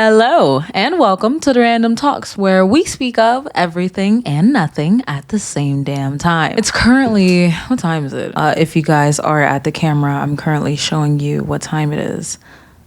Hello, and welcome to the Random Talks, where we speak of everything and nothing at the same damn time. It's currently, what time is it? If you guys are at the camera, I'm currently showing you what time it is.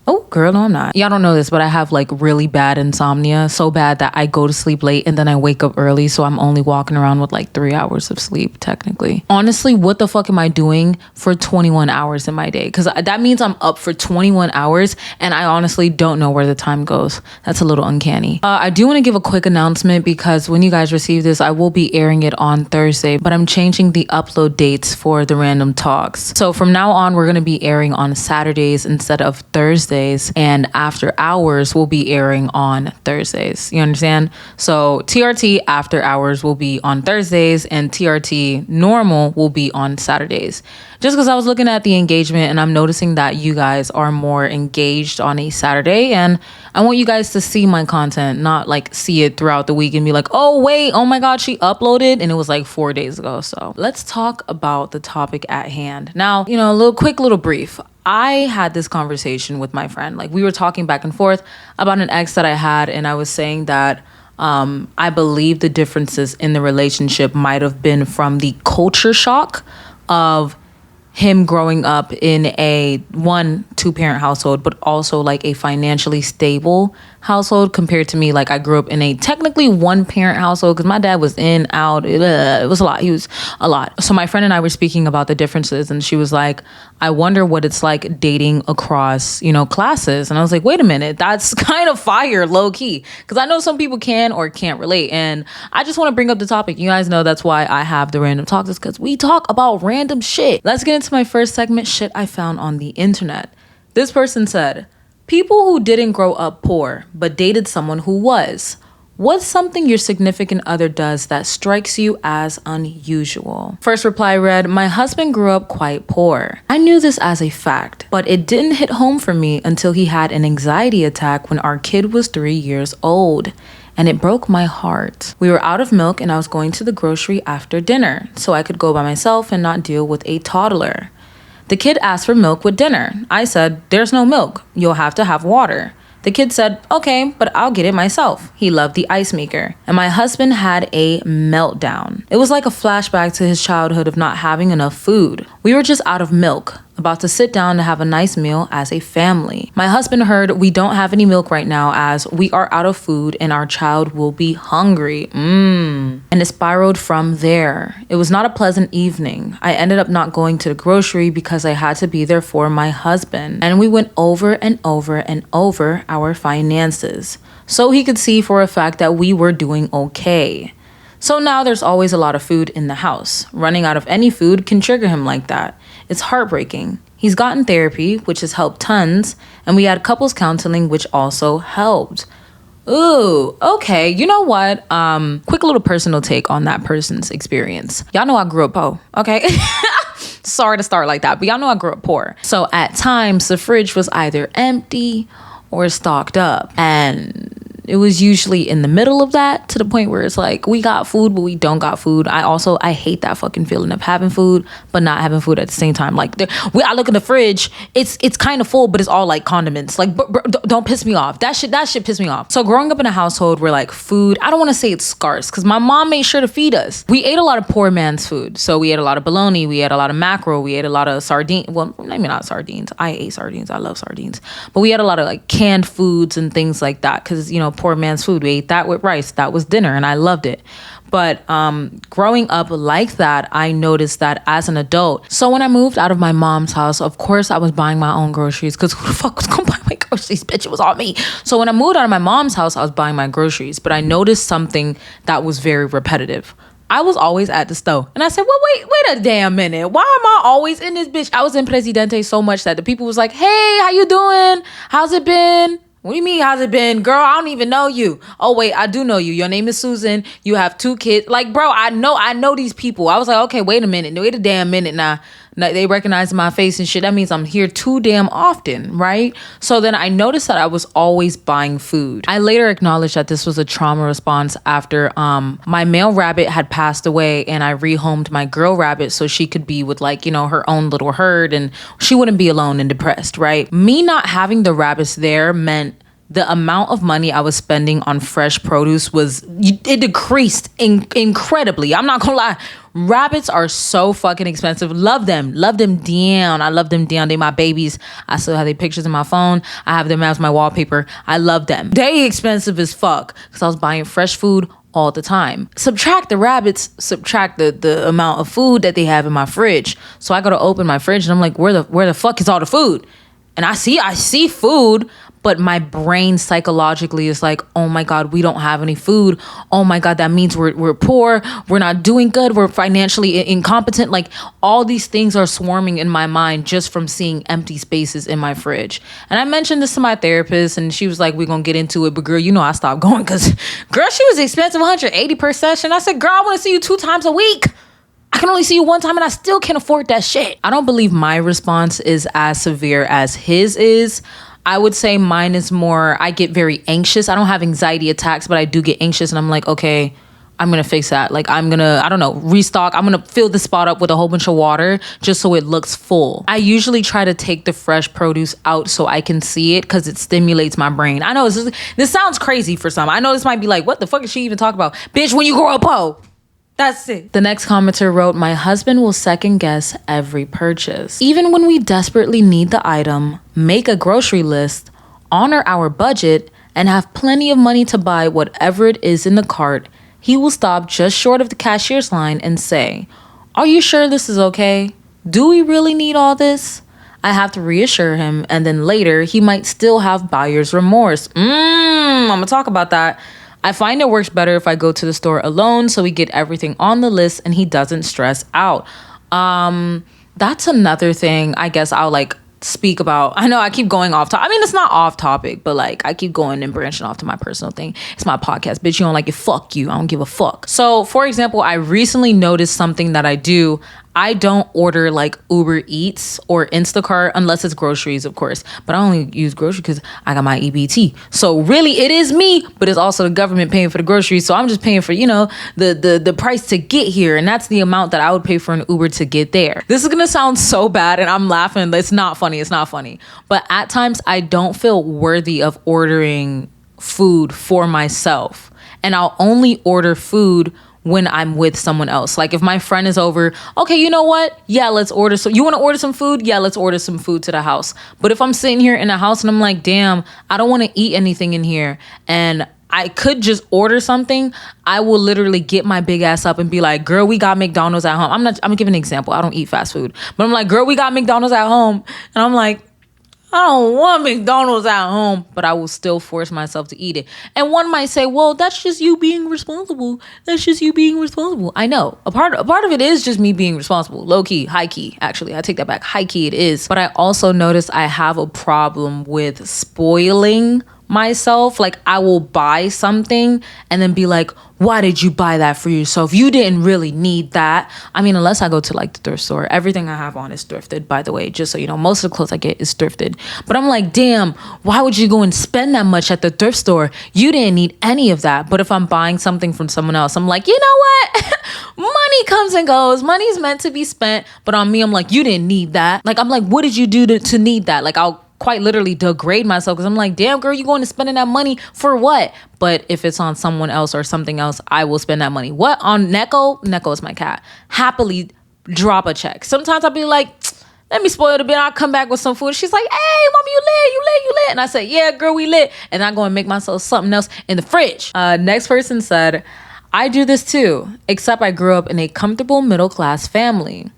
Oh, girl, no, I'm not. Y'all don't know this, but I have like really bad insomnia. So bad that I go to sleep late and then I wake up early. So I'm only walking around with like 3 hours of sleep, technically. Honestly, what the fuck am I doing for 21 hours in my day? Because that means I'm up for 21 hours and I honestly don't know where the time goes. That's a little uncanny. I do want to give a quick announcement because when you guys receive this, I will be airing it on Thursday, but I'm changing the upload dates for the Random Talks. So from now on, we're going to be airing on Saturdays instead of Thursdays. And After Hours will be airing on Thursdays. You understand? So TRT After Hours will be on Thursdays and TRT Normal will be on Saturdays. Just because I was looking at the engagement and I'm noticing that you guys are more engaged on a Saturday, and I want you guys to see my content, not like see it throughout the week and be like, oh wait, oh my God, she uploaded and it was like 4 days ago. So let's talk about the topic at hand. Now, a little brief. I had this conversation with my friend. Like, we were talking back and forth about an ex that I had, and I was saying that I believe the differences in the relationship might have been from the culture shock of him growing up in a 2-parent household, but also like a financially stable household compared to me. Like, I grew up in a technically 1-parent household because my dad was in, out. It was a lot. He was a lot. So my friend and I were speaking about the differences, and she was like, I wonder what it's like dating across, classes. And I was like, wait a minute, that's kind of fire, low key. Because I know some people can or can't relate. And I just want to bring up the topic. You guys know that's why I have the Random Talks, because we talk about random shit. Let's get into my first segment, shit I found on the internet. This person said, people who didn't grow up poor, but dated someone who was. What's something your significant other does that strikes you as unusual? First reply read, my husband grew up quite poor. I knew this as a fact, but it didn't hit home for me until he had an anxiety attack when our kid was 3 years old. And it broke my heart. We were out of milk and I was going to the grocery after dinner so I could go by myself and not deal with a toddler. The kid asked for milk with dinner. I said, there's no milk. You'll have to have water. The kid said, okay, but I'll get it myself. He loved the ice maker. And my husband had a meltdown. It was like a flashback to his childhood of not having enough food. We were just out of milk, about to sit down to have a nice meal as a family. My husband heard we don't have any milk right now as we are out of food and our child will be hungry. And it spiraled from there. It was not a pleasant evening. I ended up not going to the grocery because I had to be there for my husband. And we went over and over and over our finances so he could see for a fact that we were doing okay. So now there's always a lot of food in the house. Running out of any food can trigger him like that. It's heartbreaking. He's gotten therapy, which has helped tons, and we had couples counseling, which also helped. Ooh, okay. You know what? Quick little personal take on that person's experience. Y'all know I grew up poor, okay? Sorry to start like that, but y'all know I grew up poor. So at times, the fridge was either empty or stocked up, and it was usually in the middle of that, to the point where it's like, we got food, but we don't got food. I hate that fucking feeling of having food, but not having food at the same time. Like, I look in the fridge, it's kind of full, but it's all like condiments. Like, don't piss me off. That shit piss me off. So growing up in a household where like food, I don't want to say it's scarce, because my mom made sure to feed us. We ate a lot of poor man's food. So we ate a lot of bologna, we ate a lot of mackerel, we ate a lot of sardines. Well, maybe not sardines. I ate sardines. I love sardines. But we had a lot of like canned foods and things like that, because, poor man's food. We ate that with rice. That was dinner, and I loved it. But growing up like that, I noticed that as an adult. So when I moved out of my mom's house, of course, I was buying my own groceries, because who the fuck was gonna buy my groceries? Bitch, it was all me. So when I moved out of my mom's house, I was buying my groceries, but I noticed something that was very repetitive. I was always at the stove. And I said, well, wait a damn minute. Why am I always in this bitch? I was in Presidente so much that the people was like, hey, how you doing? How's it been? What do you mean, how's it been? Girl, I don't even know you. Oh, wait, I do know you. Your name is Susan. You have 2 kids. Like, bro, I know these people. I was like, okay, wait a minute. Wait a damn minute now. They recognize my face and shit. That means I'm here too damn often, right? So then I noticed that I was always buying food. I later acknowledged that this was a trauma response after my male rabbit had passed away, and I rehomed my girl rabbit so she could be with her own little herd and she wouldn't be alone and depressed, right? Me not having the rabbits there meant the amount of money I was spending on fresh produce it decreased incredibly. I'm not gonna lie. Rabbits are so fucking expensive. Love them down. I love them down. They my babies. I still have their pictures in my phone. I have them as my wallpaper. I love them. They expensive as fuck because I was buying fresh food all the time. Subtract the rabbits, subtract the amount of food that they have in my fridge. So I go to open my fridge and I'm like, where the fuck is all the food? And I see food, but my brain psychologically is like, oh my God, we don't have any food. Oh my God, that means we're poor. We're not doing good. We're financially incompetent. Like all these things are swarming in my mind just from seeing empty spaces in my fridge. And I mentioned this to my therapist and she was like, we're going to get into it. But girl, you know, I stopped going because girl, she was expensive, $180 per session. I said, girl, I want to see you 2 times a week. I can only see you 1 time and I still can't afford that shit. I don't believe my response is as severe as his is. I would say mine is more, I get very anxious. I don't have anxiety attacks, but I do get anxious and I'm like, okay, I'm going to fix that. Like I'm going to, I don't know, restock. I'm going to fill the spot up with a whole bunch of water just so it looks full. I usually try to take the fresh produce out so I can see it because it stimulates my brain. I know this sounds crazy for some. I know this might be like, what the fuck is she even talking about? Bitch, when you grow up, po. That's it. The next commenter wrote, my husband will second guess every purchase. Even when we desperately need the item, make a grocery list, honor our budget, and have plenty of money to buy whatever it is in the cart, he will stop just short of the cashier's line and say, are you sure this is okay? Do we really need all this? I have to reassure him, and then later he might still have buyer's remorse. I'm gonna talk about that. I find it works better if I go to the store alone so we get everything on the list and he doesn't stress out. That's another thing I guess I'll like speak about. I know I keep going off topic. I mean, it's not off topic, but like I keep going and branching off to my personal thing. It's my podcast. Bitch, you don't like it? Fuck you. I don't give a fuck. So for example, I recently noticed something that I do. I don't order like Uber Eats or Instacart unless it's groceries, of course. But I only use groceries because I got my EBT. So really it is me, but it's also the government paying for the groceries. So I'm just paying for, you know, the price to get here. And that's the amount that I would pay for an Uber to get there. This is going to sound so bad and I'm laughing. It's not funny. It's not funny. But at times I don't feel worthy of ordering food for myself. And I'll only order food when I'm with someone else. Like if my friend is over, okay, you know what? Yeah, let's order some. You want to order some food? Yeah, let's order some food to the house. But if I'm sitting here in the house and I'm like, damn, I don't want to eat anything in here and I could just order something, I will literally get my big ass up and be like, girl, we got McDonald's at home. I'm gonna give an example. I don't eat fast food, but I'm like, girl, we got McDonald's at home. And I'm like, I don't want McDonald's at home, but I will still force myself to eat it. And one might say, well, that's just you being responsible. That's just you being responsible. I know. A part of it is just me being responsible. Low key, high key. Actually, I take that back. High key it is. But I also notice I have a problem with spoiling myself. Like I will buy something and then be like, why did you buy that for yourself? You didn't really need that. I mean, unless I go to like the thrift store. Everything I have on is thrifted, by the way, just so you know. Most of the clothes I get is thrifted. But I'm like, damn, why would you go and spend that much at the thrift store? You didn't need any of that. But if I'm buying something from someone else, I'm like, you know what? Money comes and goes. Money's meant to be spent. But on me, I'm like, you didn't need that. Like, I'm like, what did you do to need that? Like, I'll quite literally degrade myself because I'm like, damn girl, you going to spending that money for what? But if it's on someone else or something else, I will spend that money. What? On Neko? Neko is my cat. Happily drop a check. Sometimes I'll be like, let me spoil it a bit. I'll come back with some food. She's like, hey, mom, you lit. And I say, yeah, girl, we lit. And I go and make myself something else in the fridge. Next person said, I do this too, except I grew up in a comfortable middle-class family.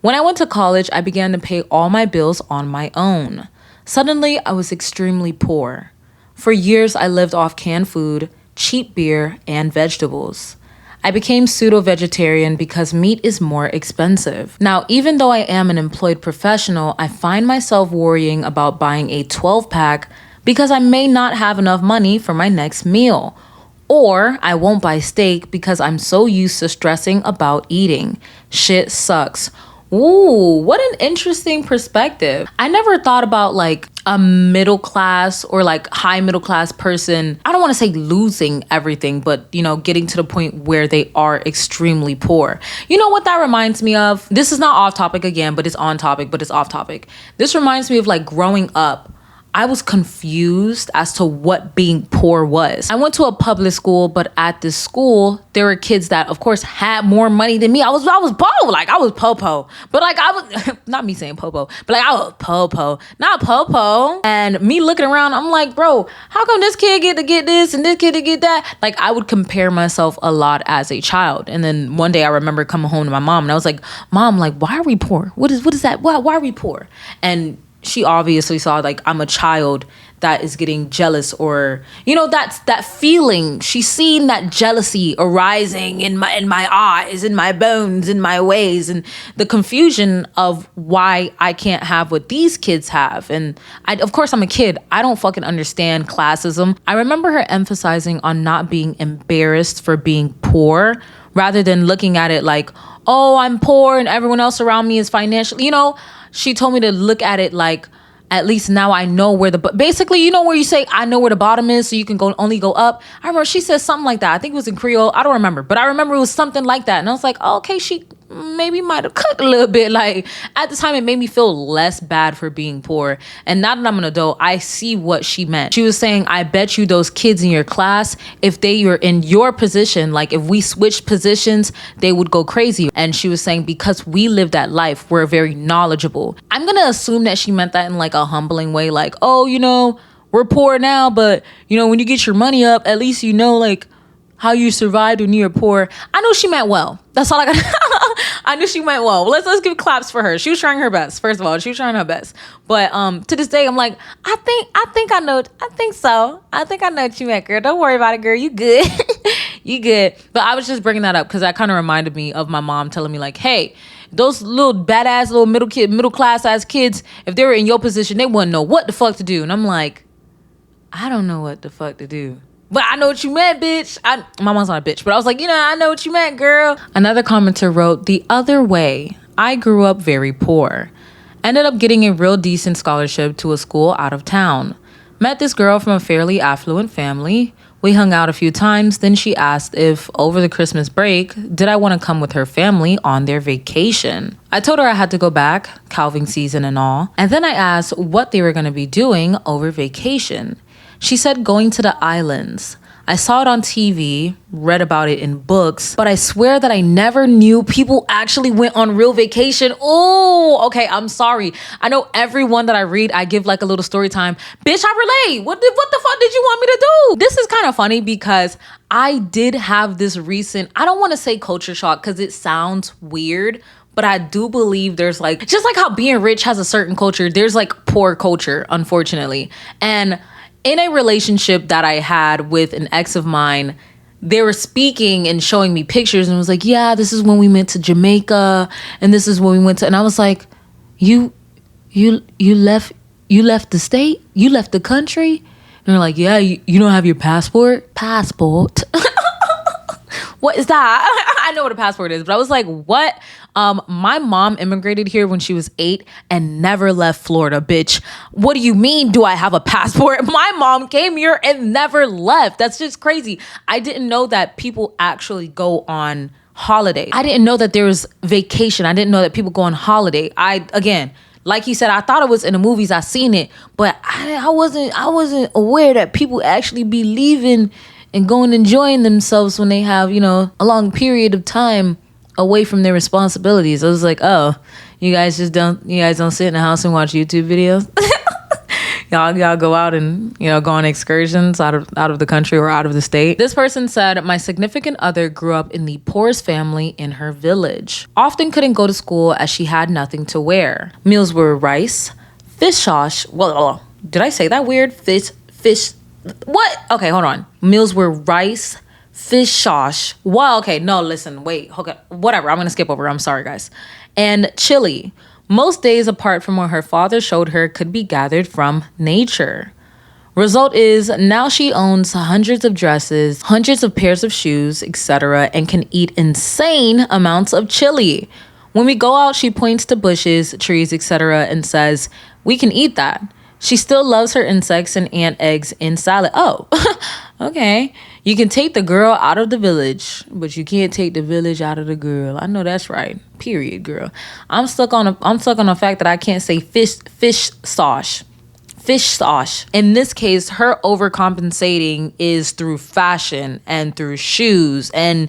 When I went to college, I began to pay all my bills on my own. Suddenly, I was extremely poor. For years, I lived off canned food, cheap beer, and vegetables. I became pseudo-vegetarian because meat is more expensive. Now, even though I am an employed professional, I find myself worrying about buying a 12-pack because I may not have enough money for my next meal. Or I won't buy steak because I'm so used to stressing about eating. Shit sucks. Ooh, what an interesting perspective. I never thought about like a middle class or like high middle class person. I don't want to say losing everything, but you know, getting to the point where they are extremely poor. You know what that reminds me of? This is not off topic again, but it's on topic, but it's off topic. This reminds me of like growing up. I was confused as to what being poor was. I went to a public school, but at this school, there were kids that, of course, had more money than me. I was poor, like I was popo, but like I was not me saying popo, but like I was popo, not popo. And me looking around, I'm like, bro, how come this kid get to get this and this kid to get that? Like I would compare myself a lot as a child. And then one day I remember coming home to my mom and I was like, Mom, like, why are we poor? What is that? Why are we poor? And she obviously saw like I'm a child that is getting jealous, or that's that feeling. She's seen that jealousy arising in my eyes, in my bones, in my ways, and the confusion of why I can't have what these kids have. And of course I'm a kid. I don't fucking understand classism. I remember her emphasizing on not being embarrassed for being poor, rather than looking at it like, oh, I'm poor and everyone else around me is financially, she told me to look at it like, at least now I know where basically, where you say, I know where the bottom is, so you can only go up. I remember she said something like that. I think it was in Creole. I don't remember, but I remember it was something like that. And I was like, oh, okay, she maybe might have cooked a little bit. Like at the time, it made me feel less bad for being poor. And now that I'm an adult, I see what she meant. She was saying, I bet you those kids in your class, if they were in your position, like if we switched positions, they would go crazy. And she was saying, because we live that life, we're very knowledgeable. I'm going to assume that she meant that in like a humbling way. Like, oh, we're poor now, but when you get your money up, at least like how you survived when you were poor. I know she meant well. That's all I got. I knew she meant well. Let's give claps for her. She was trying her best. First of all, she was trying her best. But to this day, I'm like, I think I know. I think so. I think I know what you meant, girl. Don't worry about it, girl. You good. You good. But I was just bringing that up because that kind of reminded me of my mom telling me like, hey, those little badass little middle class ass kids, if they were in your position, they wouldn't know what the fuck to do. And I'm like, I don't know what the fuck to do. But I know what you meant, bitch. My mom's not a bitch, but I was like, I know what you meant, girl. Another commenter wrote, the other way, I grew up very poor. Ended up getting a real decent scholarship to a school out of town. Met this girl from a fairly affluent family. We hung out a few times. Then she asked if over the Christmas break, did I want to come with her family on their vacation? I told her I had to go back, calving season and all. And then I asked what they were going to be doing over vacation. She said going to the islands. I saw it on TV, read about it in books, but I swear that I never knew people actually went on real vacation. Oh, okay, I'm sorry. I know everyone that I read, I give like a little story time. Bitch, I relate. What the fuck did you want me to do? This is kind of funny because I did have this recent, I don't want to say culture shock because it sounds weird, but I do believe there's like, just like how being rich has a certain culture, there's like poor culture, unfortunately. And in a relationship that I had with an ex of mine, they were speaking and showing me pictures and was like, yeah, this is when we went to Jamaica and this is when we went to, and I was like, you left the state? You left the country? And they're like, yeah, you don't have your passport? Passport? What is that? I know what a passport is, but I was like, what? My mom immigrated here when she was 8 and never left Florida, bitch. What do you mean, do I have a passport? My mom came here and never left. That's just crazy. I didn't know that people actually go on holiday. I didn't know that there was vacation. I didn't know that people go on holiday. Again, like he said, I thought it was in the movies. I seen it, but I wasn't aware that people actually be leaving and going enjoying themselves when they have, a long period of time away from their responsibilities. I was like, oh, you guys don't sit in the house and watch YouTube videos? y'all go out and go on excursions out of the country or out of the state. This person said, my significant other grew up in the poorest family in her village. Often couldn't go to school as she had nothing to wear. Meals were rice, fish sauce. Well, did I say that weird? Fish. What? Okay, hold on. Meals were rice, fish sauce. Well, okay, no, listen, wait. Okay, whatever. I'm gonna skip over. I'm sorry, guys. And chili. Most days apart from what her father showed her could be gathered from nature. Result is now she owns hundreds of dresses, hundreds of pairs of shoes, etc., and can eat insane amounts of chili. When we go out, she points to bushes, trees, etc., and says, we can eat that. She still loves her insects and ant eggs in salad. Oh, okay. You can take the girl out of the village, but you can't take the village out of the girl. I know that's right. Period, girl. I'm stuck on the fact that I can't say fish sauce. fish sauce. In this case, her overcompensating is through fashion and through shoes and,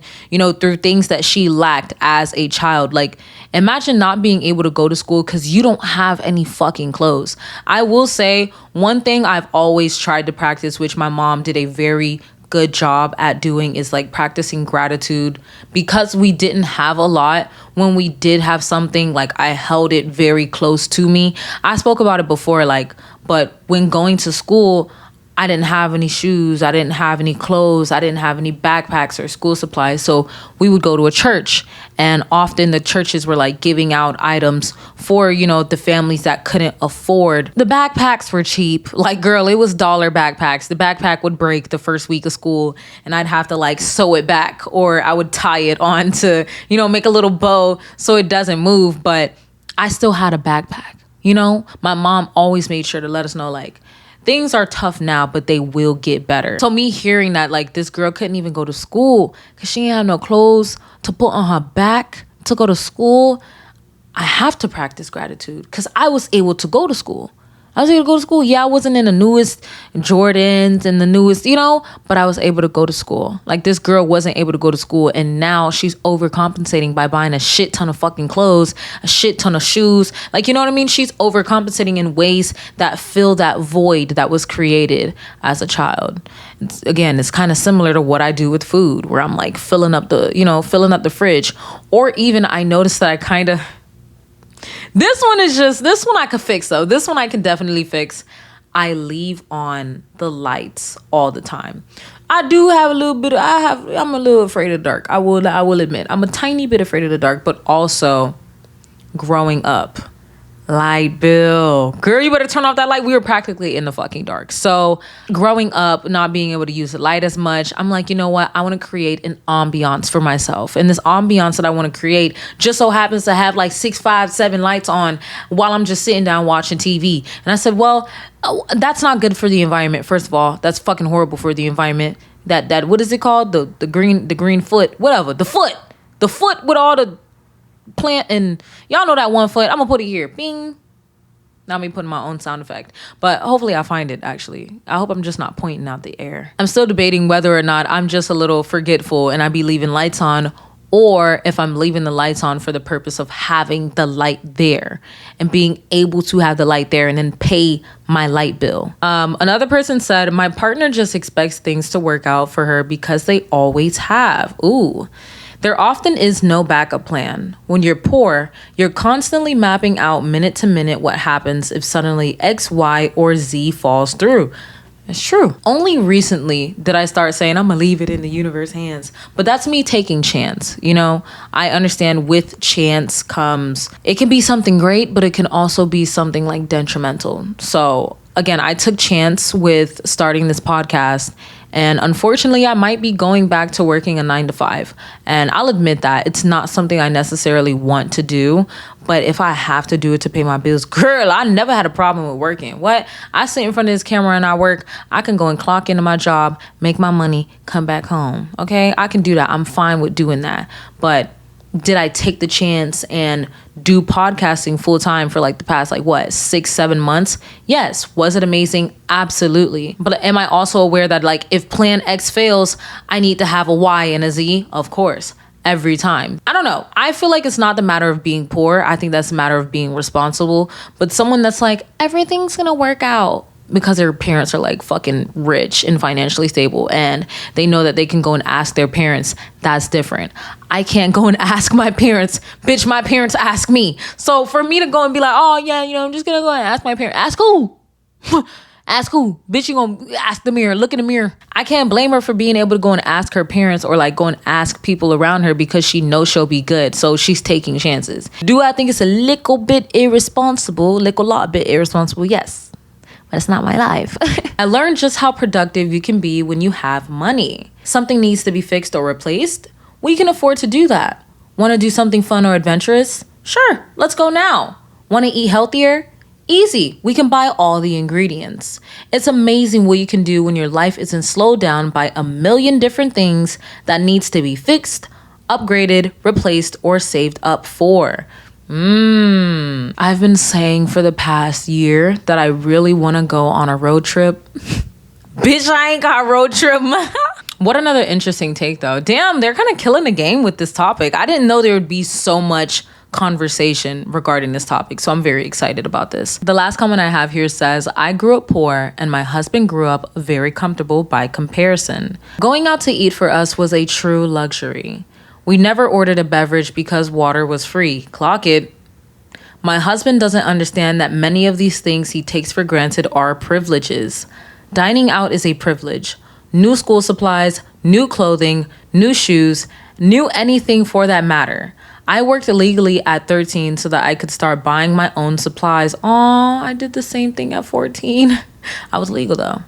through things that she lacked as a child. Like, imagine not being able to go to school because you don't have any fucking clothes. I will say one thing I've always tried to practice, which my mom did a very good job at doing, is like practicing gratitude. Because we didn't have a lot, when we did have something, like I held it very close to me. I spoke about it before, but when going to school, I didn't have any shoes, I didn't have any clothes, I didn't have any backpacks or school supplies. So we would go to a church, and often the churches were like giving out items for, the families that couldn't afford. The backpacks were cheap. Like, girl, it was dollar backpacks. The backpack would break the first week of school and I'd have to like sew it back, or I would tie it on to, make a little bow so it doesn't move. But I still had a backpack. My mom always made sure to let us know, like, things are tough now, but they will get better. So me hearing that, like, this girl couldn't even go to school because she didn't have no clothes to put on her back to go to school, I have to practice gratitude because I was able to go to school. I was able to go to school. Yeah, I wasn't in the newest Jordans and the newest, but I was able to go to school. Like, this girl wasn't able to go to school, and now she's overcompensating by buying a shit ton of fucking clothes, a shit ton of shoes. Like, you know what I mean? She's overcompensating in ways that fill that void that was created as a child. It's kind of similar to what I do with food, where I'm like filling up the fridge. Or even I noticed that I kind of... This one I could fix though. This one I can definitely fix. I leave on the lights all the time. I do have I'm a little afraid of the dark. I will admit. I'm a tiny bit afraid of the dark, but also growing up, light bill. Girl, you better turn off that light. We were practically in the fucking dark. So growing up, not being able to use the light as much, I'm like, you know what? I want to create an ambiance for myself. And this ambiance that I want to create just so happens to have like 6, 5, 7 lights on while I'm just sitting down watching TV. And I said, well, that's not good for the environment. First of all, that's fucking horrible for the environment. That what is it called? The green foot, whatever. The foot with all the plant, and y'all know that one foot. I'm gonna put it here. Bing. Not me putting my own sound effect, but hopefully I find it. Actually, I hope I'm just not pointing out the air. I'm still debating whether or not I'm just a little forgetful and I be leaving lights on, or if I'm leaving the lights on for the purpose of having the light there and being able to have the light there and then pay my light bill. Another person said, my partner just expects things to work out for her because they always have. Ooh. There often is no backup plan. When you're poor, you're constantly mapping out minute to minute what happens if suddenly X, Y, or Z falls through. It's true. Only recently did I start saying, I'm gonna leave it in the universe's hands. But that's me taking chance. I understand with chance comes, it can be something great, but it can also be something like detrimental. So again, I took chance with starting this podcast. And unfortunately, I might be going back to working a 9 to 5. And I'll admit that it's not something I necessarily want to do. But if I have to do it to pay my bills, girl, I never had a problem with working. What? I sit in front of this camera and I work. I can go and clock into my job, make my money, come back home. Okay? I can do that. I'm fine with doing that. But did I take the chance and do podcasting full time for like the past 6, 7 months? Yes. Was it amazing? Absolutely. But am I also aware that if plan X fails, I need to have a Y and a Z? Of course. Every time. I don't know. I feel like it's not the matter of being poor. I think that's a matter of being responsible. But someone that's like, everything's gonna work out because their parents are fucking rich and financially stable and they know that they can go and ask their parents, that's different. I can't go and ask my parents. Bitch, my parents ask me. So for me to go and be like, oh yeah, I'm just gonna go and ask my parents. Ask who? Ask who? Bitch, you gonna ask the mirror. Look in the mirror. I can't blame her for being able to go and ask her parents or go and ask people around her because she knows she'll be good. So she's taking chances. Do I think it's a little bit irresponsible? Lot bit irresponsible? Yes. But it's not my life. I learned just how productive you can be when you have money. Something needs to be fixed or replaced. We can afford to do that. Want to do something fun or adventurous? Sure, let's go now. Want to eat healthier? Easy. We can buy all the ingredients. It's amazing what you can do when your life isn't slowed down by a million different things that needs to be fixed, upgraded, replaced, or saved up for. I've been saying for the past year that I really want to go on a road trip. Bitch, I ain't got a road trip. What another interesting take though. Damn, they're kind of killing the game with this topic. I didn't know there would be so much conversation regarding this topic, so I'm very excited about this. The last comment I have here says, I grew up poor and my husband grew up very comfortable by comparison. Going out to eat for us was a true luxury. We never ordered a beverage because water was free. Clock it. My husband doesn't understand that many of these things he takes for granted are privileges. Dining out is a privilege. New school supplies, new clothing, new shoes, new anything for that matter. I worked illegally at 13 so that I could start buying my own supplies. Aw, I did the same thing at 14. I was legal though.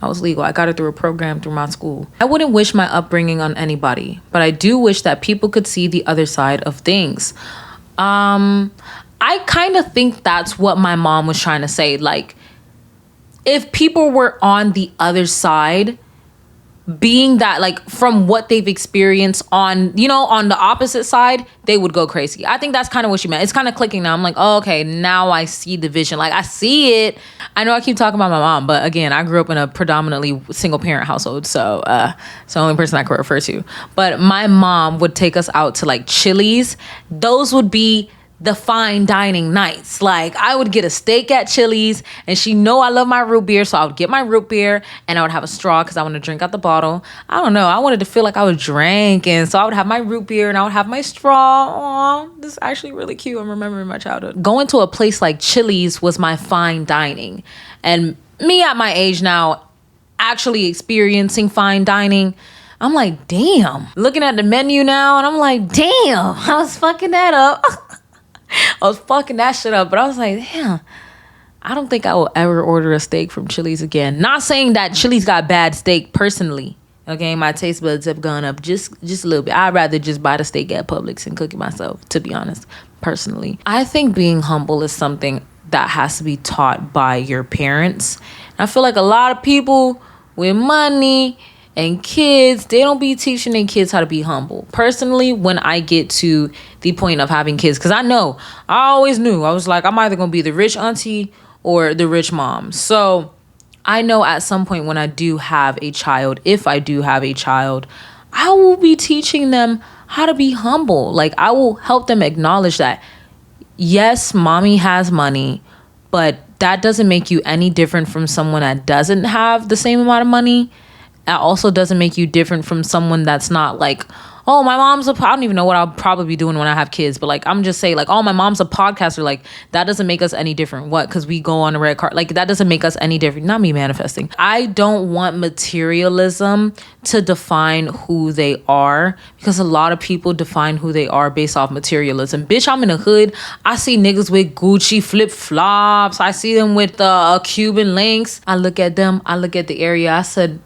I was legal. I got it through a program through my school. I wouldn't wish my upbringing on anybody, but I do wish that people could see the other side of things. I kind of think that's what my mom was trying to say. Like, if people were on the other side, being that like from what they've experienced on, you know, on the opposite side, they would go crazy. I think that's kind of what she meant. It's kind of clicking now. I'm like, oh, okay, now I see the vision. Like, I see it. I know I keep talking about my mom, but again, I grew up in a predominantly single parent household. So it's the only person I could refer to. But my mom would take us out to like Chili's. Those would be the fine dining nights. Like, I would get a steak at Chili's, and she know I love my root beer, so I would get my root beer and I would have a straw because I want to drink out the bottle. I don't know, I wanted to feel like I was drinking, so I would have my root beer and I would have my straw. Aw, this is actually really cute. I'm remembering my childhood. Going to a place like Chili's was my fine dining, and me at my age now actually experiencing fine dining, I'm like, damn. Looking at the menu now and I'm like, damn, I was fucking that up. I was fucking that shit up, but I was like, damn, I don't think I will ever order a steak from Chili's again. Not saying that Chili's got bad steak personally. Okay, my taste buds have gone up just a little bit. I'd rather just buy the steak at Publix and cook it myself, to be honest, personally. I think being humble is something that has to be taught by your parents. And I feel like a lot of people with money and kids, they don't be teaching their kids how to be humble. Personally, when I get to the point of having kids, because I always knew, I was like, I'm either going to be the rich auntie or the rich mom. So I know at some point when I do have a child, if I do have a child, I will be teaching them how to be humble. Like, I will help them acknowledge that, yes, mommy has money, but that doesn't make you any different from someone that doesn't have the same amount of money. That also doesn't make you different from someone that's not like, oh, my mom's I don't even know what I'll probably be doing when I have kids. But like, I'm just saying like, oh, my mom's a podcaster. Like, that doesn't make us any different. What? Because we go on a red card. Like, that doesn't make us any different. Not me manifesting. I don't want materialism to define who they are, because a lot of people define who they are based off materialism. Bitch, I'm in the hood. I see niggas with Gucci flip-flops. I see them with Cuban links. I look at them. I look at the area. I said,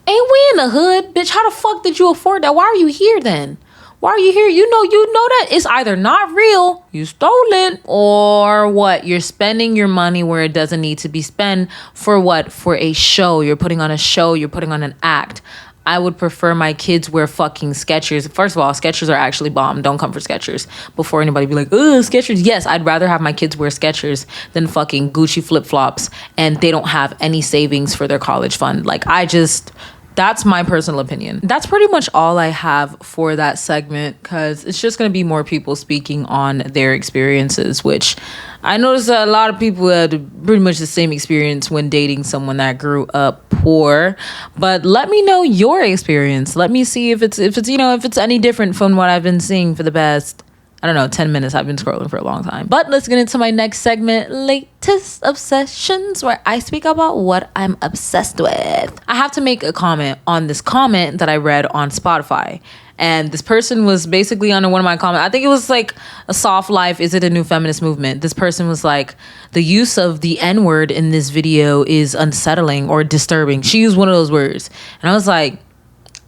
ain't we in the hood? Bitch, how the fuck did you afford that? Why are you here then? Why are you here? You know that it's either not real, you stole it, or what? You're spending your money where it doesn't need to be spent. For what? For a show. You're putting on a show. You're putting on an act. I would prefer my kids wear fucking Skechers. First of all, Skechers are actually bomb. Don't come for Skechers. Before anybody be like, ugh, Skechers. Yes, I'd rather have my kids wear Skechers than fucking Gucci flip-flops and they don't have any savings for their college fund. Like, that's my personal opinion. That's pretty much all I have for that segment, because it's just going to be more people speaking on their experiences, which I noticed that a lot of people had pretty much the same experience when dating someone that grew up poor. But let me know your experience. Let me see if it's any different from what I've been seeing for the past, I don't know, 10 minutes. I've been scrolling for a long time. But let's get into my next segment, latest obsessions, where I speak about what I'm obsessed with. I have to make a comment on this comment that I read on Spotify. And this person was basically under one of my comments. I think it was like, a soft life, is it a new feminist movement? This person was like, the use of the N-word in this video is unsettling or disturbing. She used one of those words. And I was like,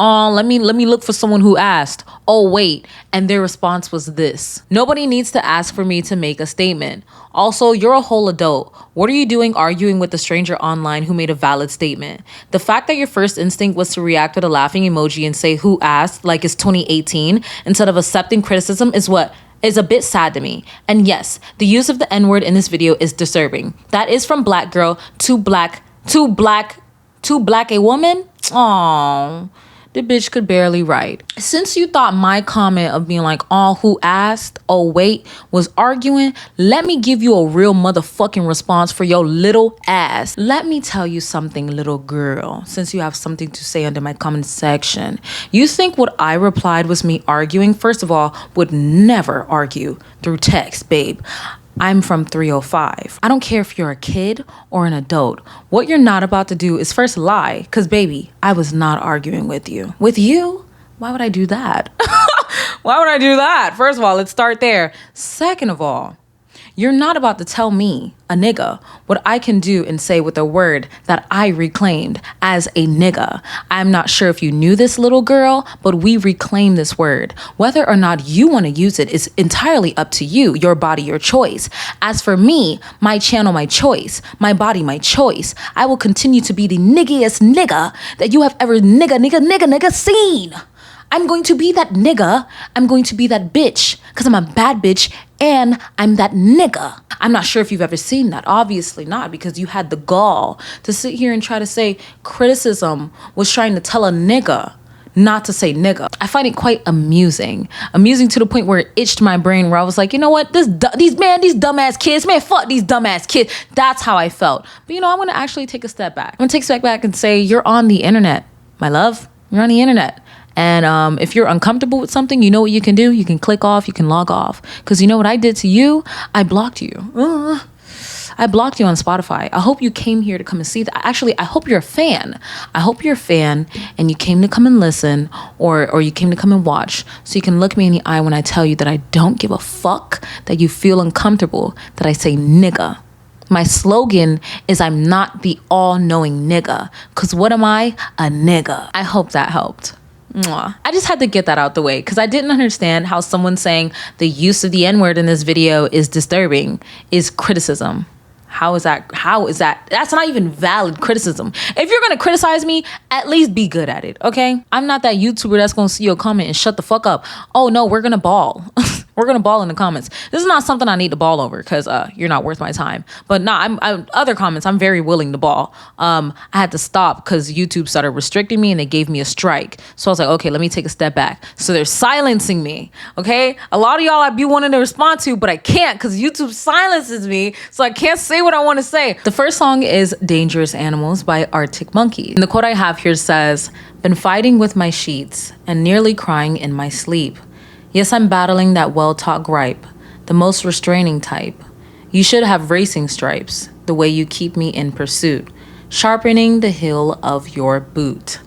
oh, let me look for someone who asked. Oh, wait. And their response was this: nobody needs to ask for me to make a statement. Also, you're a whole adult. What are you doing arguing with a stranger online who made a valid statement? The fact that your first instinct was to react with a laughing emoji and say who asked like it's 2018 instead of accepting criticism is what is a bit sad to me. And yes, the use of the N-word in this video is disturbing. That is from black girl to black a woman. Aww. The bitch could barely write. Since you thought my comment of being like, oh, who asked? Oh, wait, was arguing. Let me give you a real motherfucking response for your little ass. Let me tell you something, little girl, since you have something to say under my comment section. You think what I replied was me arguing? First of all, would never argue through text, babe. I'm from 305. I don't care if you're a kid or an adult. What you're not about to do is first lie, because baby, I was not arguing with you. With you? Why would I do that? Why would I do that? First of all, let's start there. Second of all, you're not about to tell me, a nigga, what I can do and say with a word that I reclaimed as a nigga. I'm not sure if you knew this, little girl, but we reclaim this word. Whether or not you want to use it is entirely up to you, your body, your choice. As for me, my channel, my choice, my body, my choice, I will continue to be the niggiest nigga that you have ever nigga seen. I'm going to be that nigga. I'm going to be that bitch because I'm a bad bitch and I'm that nigga. I'm not sure if you've ever seen that. Obviously not, because you had the gall to sit here and try to say criticism was trying to tell a nigga not to say nigga. I find it quite amusing. Amusing to the point where it itched my brain, where I was like, you know what? These dumbass kids, man, fuck these dumbass kids. That's how I felt. But I'm going to actually take a step back. I'm going to take a step back and say, you're on the internet, my love. You're on the internet. And if you're uncomfortable with something, you know what you can do? You can click off, you can log off. Because you know what I did to you? I blocked you. I blocked you on Spotify. I hope you came here to come and see that. Actually, I hope you're a fan. I hope you're a fan and you came to come and listen, or you came to come and watch, so you can look me in the eye when I tell you that I don't give a fuck that you feel uncomfortable that I say nigga. My slogan is I'm not the all-knowing nigga. Because what am I? A nigga. I hope that helped. Mwah. I just had to get that out the way because I didn't understand how someone saying the use of the N-word in this video is disturbing is criticism. How is that? That's not even valid criticism. If you're going to criticize me, at least be good at it, okay? I'm not that YouTuber that's going to see your comment and shut the fuck up. Oh, no, we're going to ball. We're going to ball in the comments. This is not something I need to ball over because you're not worth my time. But I'm other comments, I'm very willing to ball. I had to stop because YouTube started restricting me and they gave me a strike. So I was like, okay, let me take a step back. So they're silencing me, okay? A lot of y'all I be wanting to respond to, but I can't because YouTube silences me. So I can't say what I want to say. The first song is Dangerous Animals by Arctic Monkey. And the quote I have here says, "Been fighting with my sheets and nearly crying in my sleep. Yes, I'm battling that well-taught gripe, the most restraining type. You should have racing stripes, the way you keep me in pursuit, sharpening the heel of your boot."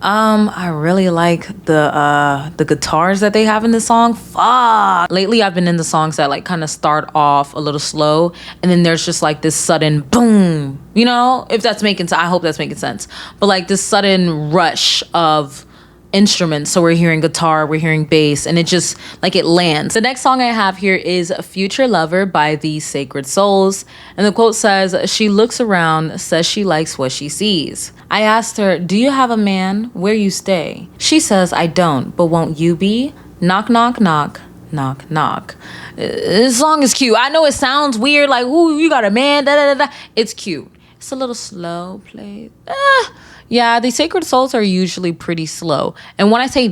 I really like the guitars that they have in this song. Fuck. Lately, I've been in the songs that like kind of start off a little slow, and then there's just like this sudden boom. If that's making sense. I hope that's making sense. But like this sudden rush of instruments. So we're hearing guitar, we're hearing bass, and it just like it lands. The next song I have here is Future Lover by the Sacred Souls. And the quote says, "She looks around, says she likes what she sees. I asked her, do you have a man? Where you stay? She says, I don't, but won't you be? Knock, knock, knock, knock, knock." This song is cute. I know it sounds weird, like, ooh, you got a man, da da da da. It's cute. It's a little slow play. Yeah, the Sacred Souls are usually pretty slow. And when I say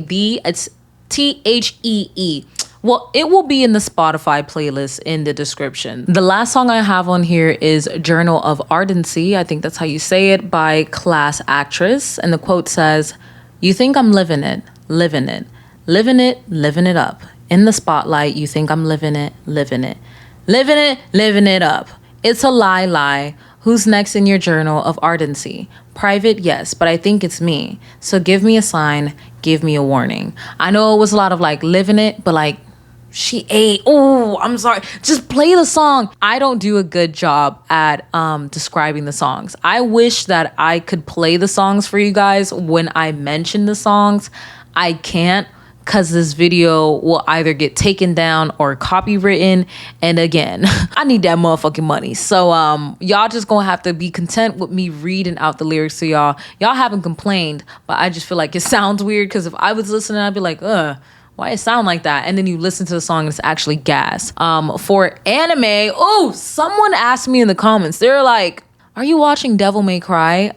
it's THEE. Well, it will be in the Spotify playlist in the description. The last song I have on here is Journal of Ardency, I think that's how you say it, by Class Actress. And the quote says, "You think I'm living it, living it, living it, living it up. In the spotlight, you think I'm living it, living it, living it, living it up. It's a lie, lie. Who's next in your journal of ardency? Private, yes, but I think it's me. So give me a sign, give me a warning." I know it was a lot of like living it, but like she ate. Oh, I'm sorry. Just play the song. I don't do a good job at describing the songs. I wish that I could play the songs for you guys when I mention the songs. I can't, because this video will either get taken down or copywritten. And again, I need that motherfucking money. So y'all just gonna have to be content with me reading out the lyrics to y'all. Y'all haven't complained, but I just feel like it sounds weird because if I was listening, I'd be like, why it sound like that? And then you listen to the song and it's actually gas. For anime, oh, someone asked me in the comments, they're like, are you watching Devil May Cry?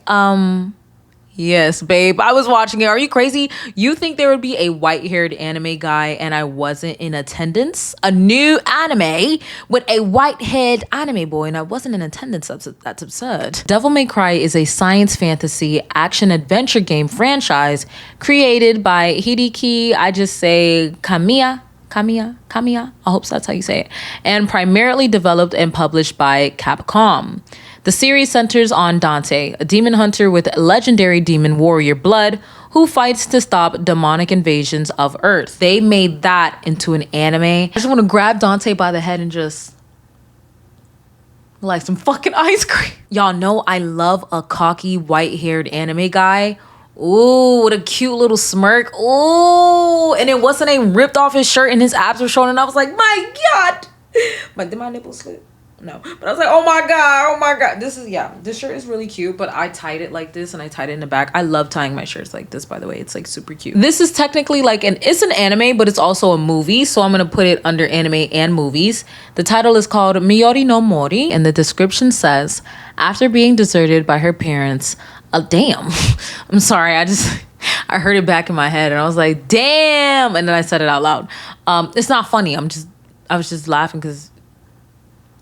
Yes, babe, I was watching it. Are you crazy? You think there would be a white-haired anime guy and I wasn't in attendance? A new anime with a white-haired anime boy and I wasn't in attendance? That's absurd. Devil May Cry is a science fantasy action-adventure game franchise created by Hideki, I just say Kamiya. I hope that's how you say it. And primarily developed and published by Capcom. The series centers on Dante, a demon hunter with legendary demon warrior blood who fights to stop demonic invasions of Earth. They made that into an anime. I just want to grab Dante by the head and just like some fucking ice cream. Y'all know I love a cocky white-haired anime guy. Ooh, with a cute little smirk. Ooh, and it wasn't a ripped off his shirt and his abs were showing and I was like, my God. Like, did my nipples slip? No, but I was like, oh my God, this shirt is really cute, but I tied it like this and I tied it in the back. I love tying my shirts like this, by the way. It's like super cute. This is technically like it's an anime, but it's also a movie, so I'm gonna put it under anime and movies. The title is called Miyori no Mori, and the description says, after being deserted by her parents, damn, I'm sorry, I heard it back in my head and I was like, damn, and then I said it out loud. It's not funny. I was just laughing because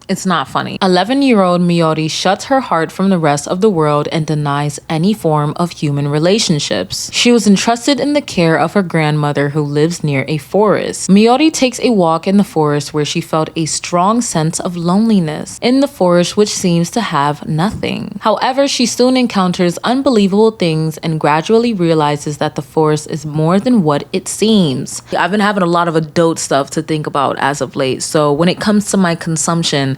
it's not funny. 11-year-old Miyori shuts her heart from the rest of the world and denies any form of human relationships. She was entrusted in the care of her grandmother who lives near a forest. Miyori takes a walk in the forest where she felt a strong sense of loneliness in the forest which seems to have nothing. However, she soon encounters unbelievable things and gradually realizes that the forest is more than what it seems. I've been having a lot of adult stuff to think about as of late, so when it comes to my consumption,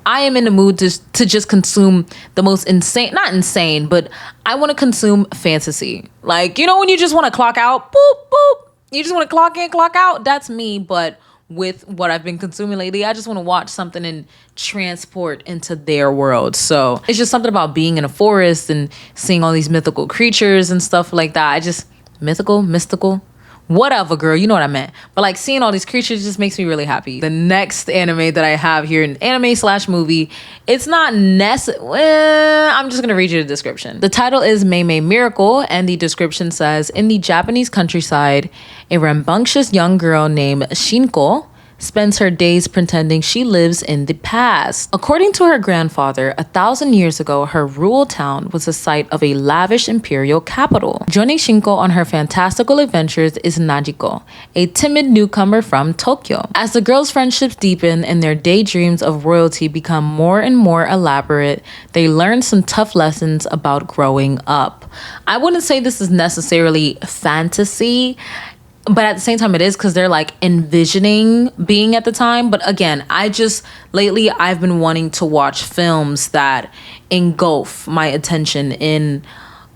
I am in the mood to just consume the most insane, not insane, but I want to consume fantasy. Like, you know, when you just want to clock out, boop, boop. You just want to clock in, clock out. That's me. But with what I've been consuming lately, I just want to watch something and transport into their world. So it's just something about being in a forest and seeing all these mythical creatures and stuff like that. Mystical. Whatever, girl, you know what I meant. But like seeing all these creatures just makes me really happy. The next anime that I have here, an anime/movie, it's not necessary. I'm just gonna read you the description. The title is Meimei Miracle, and the description says, in the Japanese countryside, a rambunctious young girl named Shinko spends her days pretending she lives in the past. According to her grandfather, 1,000 years ago, her rural town was the site of a lavish imperial capital. Joining Shinko on her fantastical adventures is Najiko, a timid newcomer from Tokyo. As the girls' friendships deepen and their daydreams of royalty become more and more elaborate, they learn some tough lessons about growing up. I wouldn't say this is necessarily fantasy, but at the same time it is, because they're like envisioning being at the time. But again, lately I've been wanting to watch films that engulf my attention in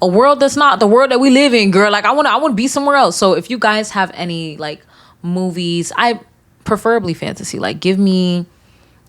a world that's not the world that we live in, girl. Like I want to be somewhere else. So if you guys have any like movies, I preferably fantasy, like give me,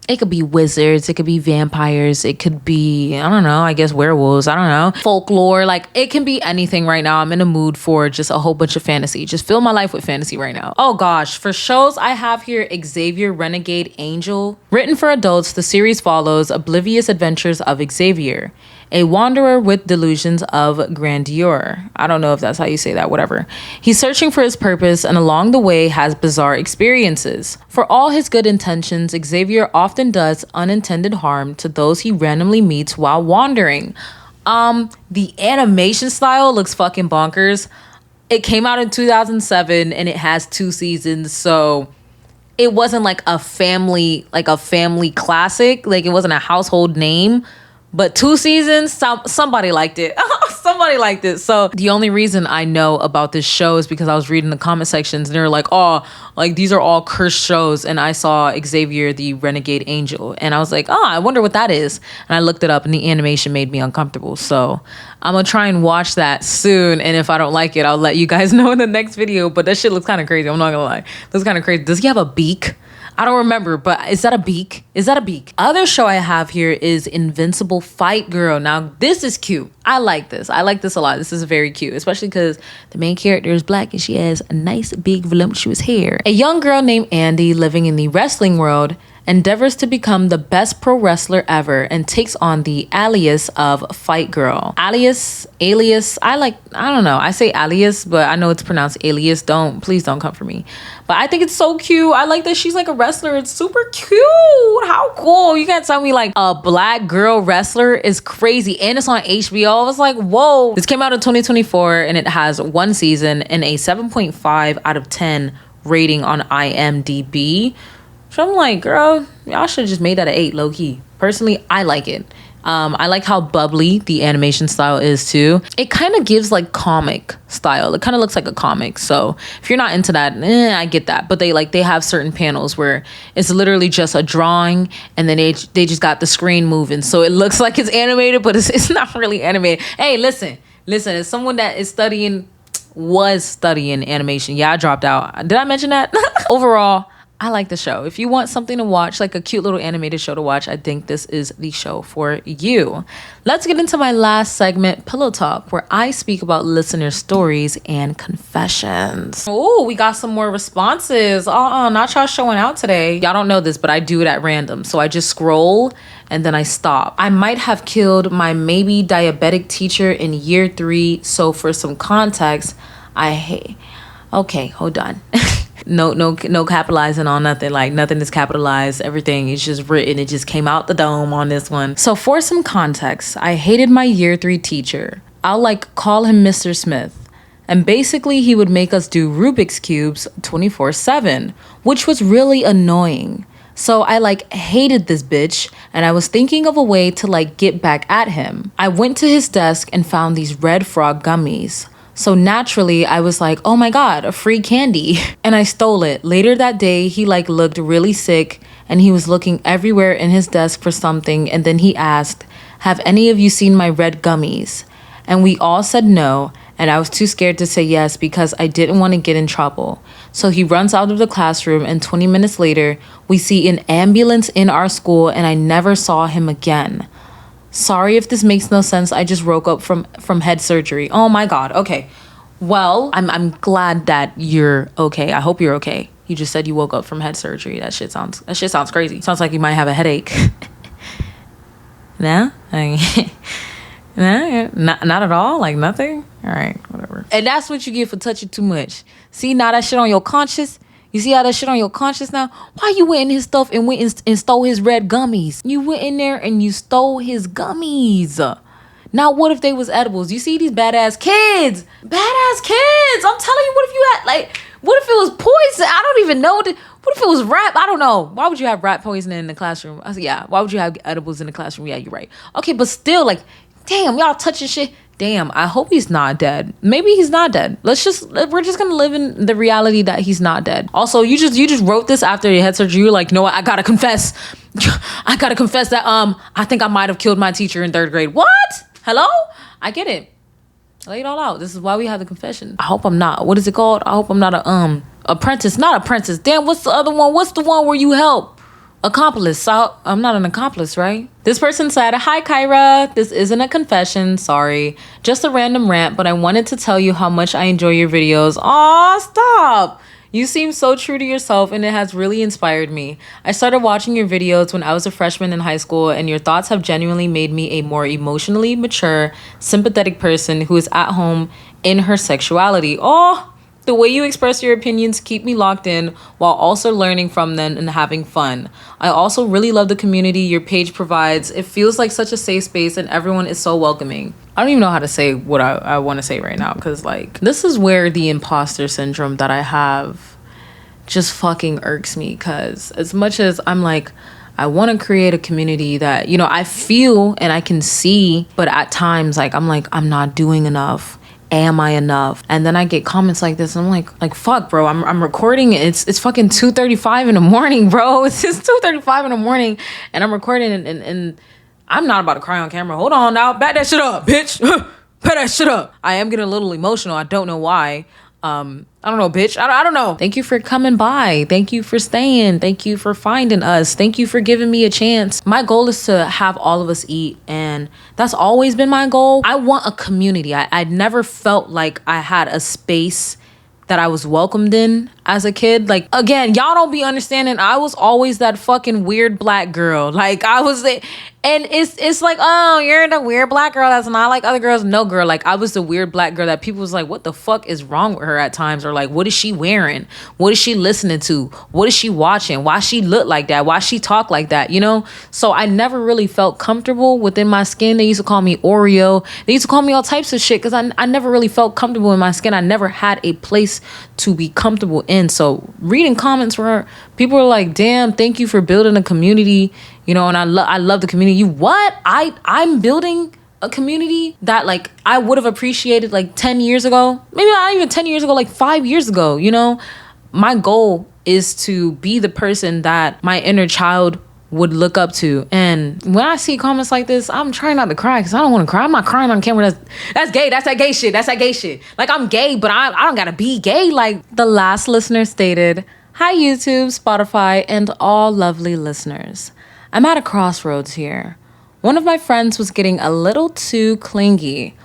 it could be wizards, it could be vampires, it could be, I don't know, I guess werewolves, I don't know, folklore, like it can be anything right now. I'm in a mood for just a whole bunch of fantasy. Just fill my life with fantasy right now. Oh gosh, for shows I have here Xavier Renegade Angel. Written for adults, the series follows oblivious adventures of Xavier, a wanderer with delusions of grandeur. I don't know if that's how you say that, whatever. He's searching for his purpose and along the way has bizarre experiences. For all his good intentions, Xavier often does unintended harm to those he randomly meets while wandering. The animation style looks fucking bonkers. It came out in 2007 and it has 2 seasons, so it wasn't like a family classic. Like it wasn't a household name. But 2 seasons, somebody liked it. Somebody liked it. So the only reason I know about this show is because I was reading the comment sections and they were like, oh, like these are all cursed shows. And I saw Xavier the Renegade Angel. And I was like, oh, I wonder what that is. And I looked it up and the animation made me uncomfortable. So I'm going to try and watch that soon. And if I don't like it, I'll let you guys know in the next video. But that shit looks kind of crazy. I'm not going to lie. It looks kind of crazy. Does he have a beak? I don't remember, but is that a beak? Is that a beak? Other show I have here is Invincible Fight Girl. Now, this is cute. I like this. I like this a lot. This is very cute, especially because the main character is black and she has a nice, big, voluptuous hair. A young girl named Andy living in the wrestling world endeavors to become the best pro wrestler ever and takes on the alias of Fight Girl. Alias, I don't know. I say alias, but I know it's pronounced alias. Please don't come for me. But I think it's so cute. I like that she's like a wrestler. It's super cute. How cool. You can't tell me like a black girl wrestler is crazy. And it's on HBO. I was like, whoa. This came out in 2024 and it has 1 season and a 7.5 out of 10 rating on IMDb. So I'm like, girl, y'all should have just made that an 8, low key. Personally, I like it. I like how bubbly the animation style is too. It kind of gives like comic style. It kind of looks like a comic. So if you're not into that, I get that. But they have certain panels where it's literally just a drawing and then they just got the screen moving. So it looks like it's animated, but it's not really animated. Hey, listen, as someone that was studying animation. Yeah, I dropped out. Did I mention that? Overall, I like the show. If you want something to watch, like a cute little animated show to watch, I think this is the show for you. Let's get into my last segment, Pillow Talk, where I speak about listener stories and confessions. Oh, we got some more responses. Not y'all showing out today. Y'all don't know this, but I do it at random. So I just scroll and then I stop. I might have killed my maybe diabetic teacher in year 3. So for some context, okay, hold on. No capitalizing on nothing. Like nothing is capitalized. Everything is just written. It just came out the dome on this one. So for some context, I hated my year 3 teacher. I'll call him Mr. Smith. And basically he would make us do Rubik's Cubes 24/7, which was really annoying. So I hated this bitch and I was thinking of a way to get back at him. I went to his desk and found these red frog gummies. So naturally, I was like, oh my God, a free candy. And I stole it. Later that day, he looked really sick and he was looking everywhere in his desk for something. And then he asked, have any of you seen my red gummies? And we all said no. And I was too scared to say yes because I didn't want to get in trouble. So he runs out of the classroom and 20 minutes later, we see an ambulance in our school and I never saw him again. Sorry if this makes no sense. I just woke up from head surgery. Oh my God. Okay. Well, I'm glad that you're okay. I hope you're okay. You just said you woke up from head surgery. That shit sounds crazy. Sounds like you might have a headache. Nah? Nah, not at all? Nothing? All right, whatever. And that's what you get for touching too much. See, now that shit on your conscience. You see how that shit on your conscience now? Why you went in his stuff and went and stole his red gummies? You went in there and you stole his gummies. Now, what if they was edibles? You see these badass kids? Badass kids! I'm telling you, what if you had, what if it was poison? I don't even know. What if it was rat? I don't know. Why would you have rat poison in the classroom? I said, yeah. Why would you have edibles in the classroom? Yeah, you're right. Okay, but still, damn, y'all touching shit. Damn, I hope he's not dead. Maybe he's not dead. We're just gonna live in the reality that he's not dead. Also, you just wrote this after your head surgery. You're like, no, I gotta confess. I gotta confess that I think I might have killed my teacher in 3rd grade. What? Hello? I get it. Lay it all out. This is why we have the confession. I hope I'm not. What is it called? I hope I'm not a apprentice. Not apprentice. Damn, what's the other one? What's the one where you help? Accomplice. So I'm not an accomplice, right? This person said, hi Kyra, this isn't a confession, sorry, just a random rant, but I wanted to tell you how much I enjoy your videos. Aw, stop. You seem so true to yourself and it has really inspired me. I started watching your videos when I was a freshman in high school and your thoughts have genuinely made me a more emotionally mature, sympathetic person who is at home in her sexuality. Oh, the way you express your opinions keep me locked in while also learning from them and having fun. I also really love the community your page provides. It feels like such a safe space and everyone is so welcoming. I don't even know how to say what I want to say right now because this is where the imposter syndrome that I have just fucking irks me because as much as I'm I want to create a community that, I feel and I can see, but at times I'm not doing enough. Am I enough? And then I get comments like this and I'm like fuck bro, I'm recording. It's fucking 2:35 in the morning, bro. It's just 2:35 in the morning and I'm recording and I'm not about to cry on camera. Hold on now, back that shit up, bitch. Back that shit up. I am getting a little emotional. I don't know why. I don't know, bitch. I don't know. Thank you for coming by. Thank you for staying. Thank you for finding us. Thank you for giving me a chance. My goal is to have all of us eat, and that's always been my goal. I want a community. I never felt like I had a space that I was welcomed in as a kid. Like, again, y'all don't be understanding. I was always that fucking weird black girl. Like, I was the, and it's like, oh, you're the weird black girl that's not like other girls. No, girl, like, I was the weird black girl that people was like, what the fuck is wrong with her at times? Or like, what is she wearing? What is she listening to? What is she watching? Why she look like that? Why she talk like that? You know? So I never really felt comfortable within my skin. They used to call me Oreo. They used to call me all types of shit because I never really felt comfortable in my skin. I never had a place to be comfortable in. So reading comments where people are like, damn, thank you for building a community, you know, and I love the community. You what? I'm building a community that like I would have appreciated like 10 years ago. Maybe not even 10 years ago, like 5 years ago, you know? My goal is to be the person that my inner child would look up to. And when I see comments like this, I'm trying not to cry because I don't want to cry. I'm not crying on camera. That's gay. That's that gay shit. That's that gay shit. Like, I'm gay, but I don't gotta be gay. Like the last listener stated, hi YouTube, Spotify, and all lovely listeners. I'm at a crossroads here. One of my friends was getting a little too clingy,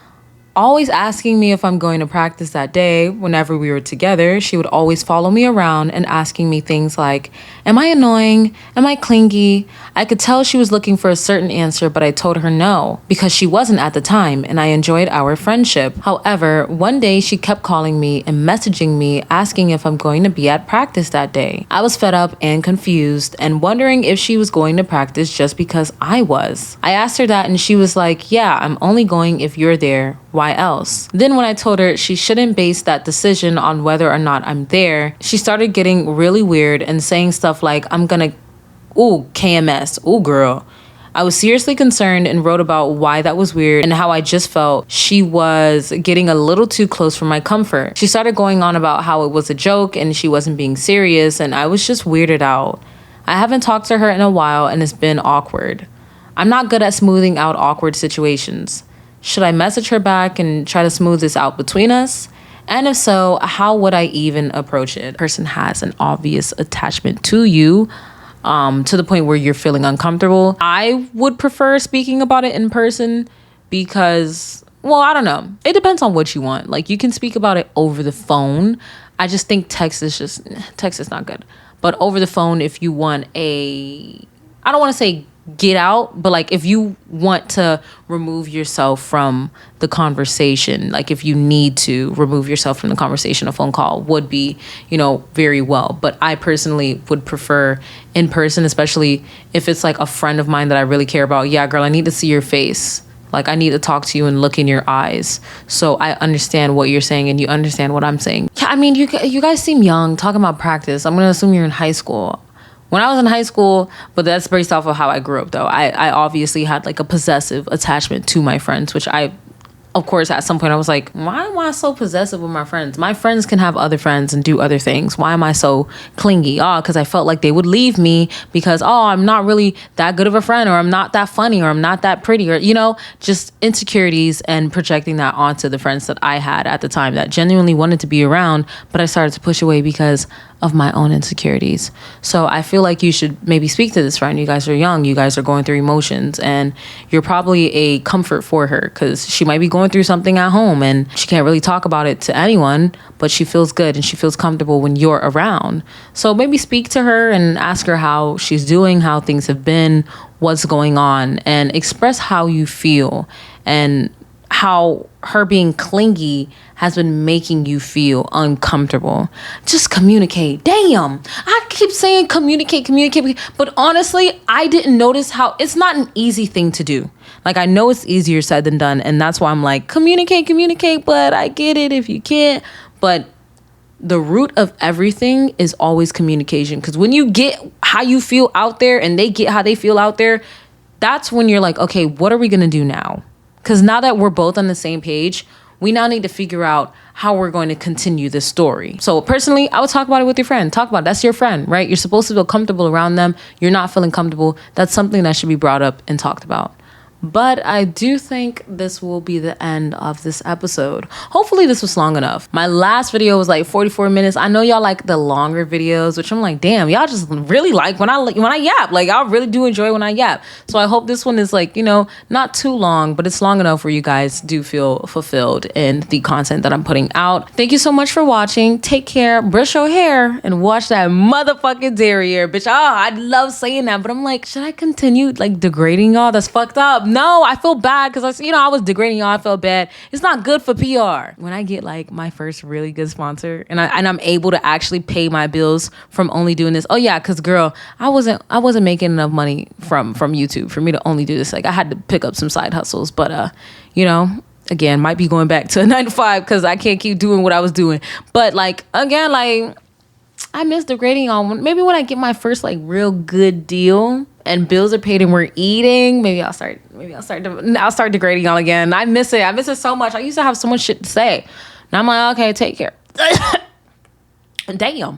always asking me if I'm going to practice that day. Whenever we were together, she would always follow me around and asking me things like, am I annoying? Am I clingy? I could tell she was looking for a certain answer, but I told her no, because she wasn't at the time and I enjoyed our friendship. However, one day she kept calling me and messaging me asking if I'm going to be at practice that day. I was fed up and confused and wondering if she was going to practice just because I was. I asked her that and she was like, yeah, I'm only going if you're there. Why else? Then when I told her she shouldn't base that decision on whether or not I'm there, she started getting really weird and saying stuff like, I'm gonna, ooh, KMS, ooh, girl. I was seriously concerned and wrote about why that was weird and how I just felt she was getting a little too close for my comfort. She started going on about how it was a joke and she wasn't being serious, and I was just weirded out. I haven't talked to her in a while and it's been awkward. I'm not good at smoothing out awkward situations. Should I message her back and try to smooth this out between us? And if so, how would I even approach it? Person has an obvious attachment to you, to the point where you're feeling uncomfortable. I would prefer speaking about it in person because, well, I don't know. It depends on what you want. Like, you can speak about it over the phone. I just think text is not good. But over the phone, if you want I don't want to say get out, but like if you want to remove yourself from the conversation, like if you need to remove yourself from the conversation, a phone call would be, you know, very well. But I personally would prefer in person, especially if it's like a friend of mine that I really care about. Yeah, girl, I need to see your face. Like, I need to talk to you and look in your eyes so I understand what you're saying and you understand what I'm saying. I mean, you guys seem young talking about practice. I'm going to assume you're in high school. When I was in high school, but that's based off of how I grew up, though. I obviously had like a possessive attachment to my friends, which I, of course, at some point I was like, why am I so possessive with my friends? My friends can have other friends and do other things. Why am I so clingy? Oh, because I felt like they would leave me because, oh, I'm not really that good of a friend, or I'm not that funny, or I'm not that pretty, or, you know, just insecurities and projecting that onto the friends that I had at the time that genuinely wanted to be around, but I started to push away because of my own insecurities. So I feel like you should maybe speak to this friend. You guys are young. You guys are going through emotions, and you're probably a comfort for her because she might be going through something at home and she can't really talk about it to anyone, but she feels good and she feels comfortable when you're around. So maybe speak to her and ask her how she's doing, how things have been, what's going on, and express how you feel and how her being clingy has been making you feel uncomfortable. Just communicate. Damn. I keep saying communicate, but honestly, I didn't notice how it's not an easy thing to do. Like, I know it's easier said than done, and that's why I'm like, communicate, but I get it if you can't. But the root of everything is always communication, because when you get how you feel out there and they get how they feel out there, that's when you're like, okay, what are we gonna do now? Because now that we're both on the same page, we now need to figure out how we're going to continue this story. So personally, I would talk about it with your friend. Talk about it. That's your friend, right? You're supposed to feel comfortable around them. You're not feeling comfortable. That's something that should be brought up and talked about. But I do think this will be the end of this episode. Hopefully this was long enough. My last video was like 44 minutes. I know y'all like the longer videos, which I'm like, damn, y'all just really like when I yap. Like, I really do enjoy when I yap. So I hope this one is like, you know, not too long, but it's long enough where you guys do feel fulfilled in the content that I'm putting out. Thank you so much for watching. Take care, brush your hair, and watch that motherfucking derriere, bitch. I love saying that, but I'm like, should I continue like degrading y'all? That's fucked up. No, I feel bad because I was degrading y'all. I felt bad. It's not good for PR. When I get like my first really good sponsor and I'm able to actually pay my bills from only doing this. Oh yeah, because girl, I wasn't making enough money from YouTube for me to only do this. Like, I had to pick up some side hustles, but you know, again, might be going back to a 9 to 5 because I can't keep doing what I was doing. But like, again, like, I miss degrading y'all. Maybe when I get my first like real good deal and bills are paid and we're eating, I'll start degrading y'all again. I miss it so much. I used to have so much shit to say. Now I'm like, okay, take care. Damn.